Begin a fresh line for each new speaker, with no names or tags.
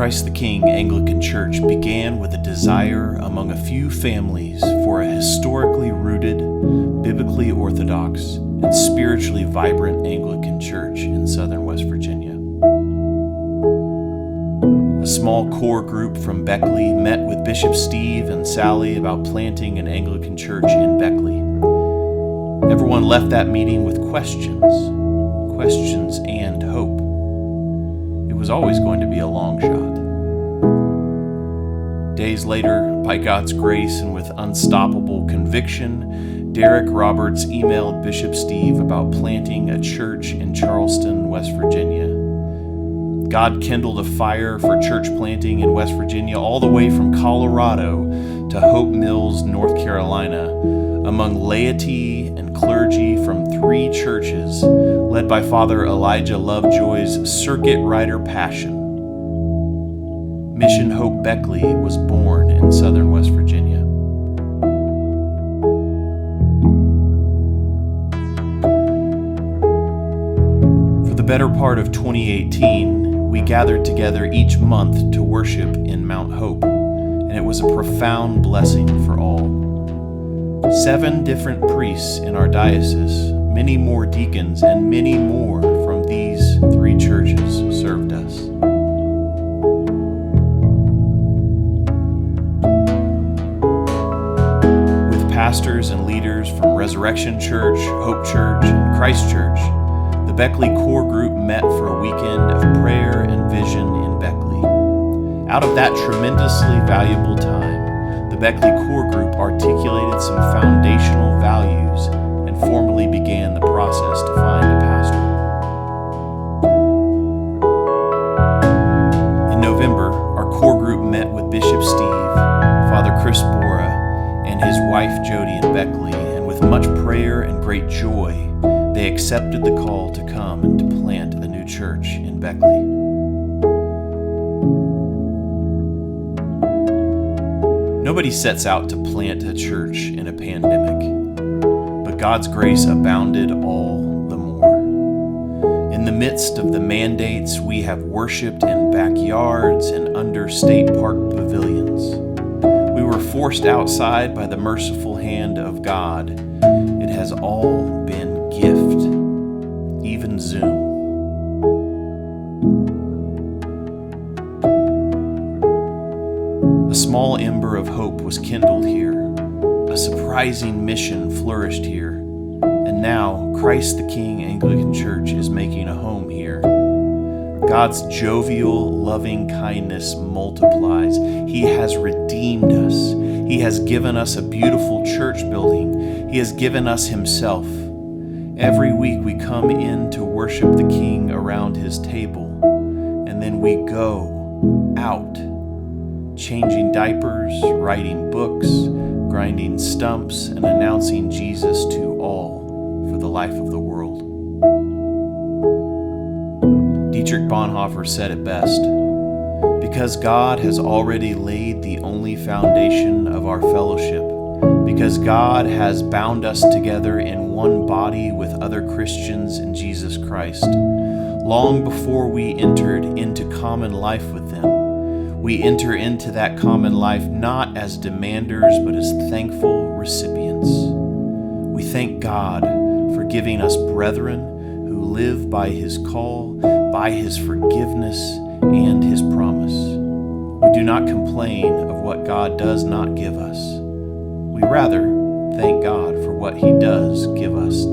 Christ the King Anglican Church began with a desire among a few families for a historically rooted, biblically orthodox, and spiritually vibrant Anglican church in southern West Virginia. A small core group from Beckley met with Bishop Steve and Sally about planting an Anglican church in Beckley. Everyone left that meeting with questions and hope. It was always going to be a long shot. Days later, by God's grace and with unstoppable conviction, Derek Roberts emailed Bishop Steve about planting a church in Charleston, West Virginia. God kindled a fire for church planting in West Virginia all the way from Colorado to Hope Mills, North Carolina, among laity and clergy from 3 churches led by Father Elijah Lovejoy's Circuit Rider Passion. Mission Hope Beckley was born in southern West Virginia. For the better part of 2018, we gathered together each month to worship in Mount Hope, and it was a profound blessing for all. 7 different priests in our diocese, many more deacons, and many more from these 3 churches served us. With pastors and leaders from Resurrection Church, Hope Church, and Christ Church, the Beckley core group met for a weekend of prayer and vision in Beckley. Out of that tremendously valuable time, the Beckley core group articulated some foundational values and formally began the process to find a pastor. In November, our core group met with Bishop Steve, Father Chris Bora, and his wife Jody in Beckley, and with much prayer and great joy, they accepted the call to come and to plant a new church in Beckley. Nobody sets out to plant a church in a pandemic, but God's grace abounded all the more. In the midst of the mandates, we have worshiped in backyards and under state park pavilions. We were forced outside by the merciful hand of God. It has all been gift, even Zoom. A small ember of hope was kindled here. A surprising mission flourished here. And now, Christ the King Anglican Church is making a home here. God's jovial, loving kindness multiplies. He has redeemed us. He has given us a beautiful church building. He has given us Himself. Every week we come in to worship the King around His table, and then we go out, changing diapers, writing books, grinding stumps, and announcing Jesus to all for the life of the world. Dietrich Bonhoeffer said it best: because God has already laid the only foundation of our fellowship, because God has bound us together in one body with other Christians in Jesus Christ, long before we entered into common life with them, we enter into that common life not as demanders, but as thankful recipients. We thank God for giving us brethren who live by His call, by His forgiveness, and His promise. We do not complain of what God does not give us. We rather thank God for what He does give us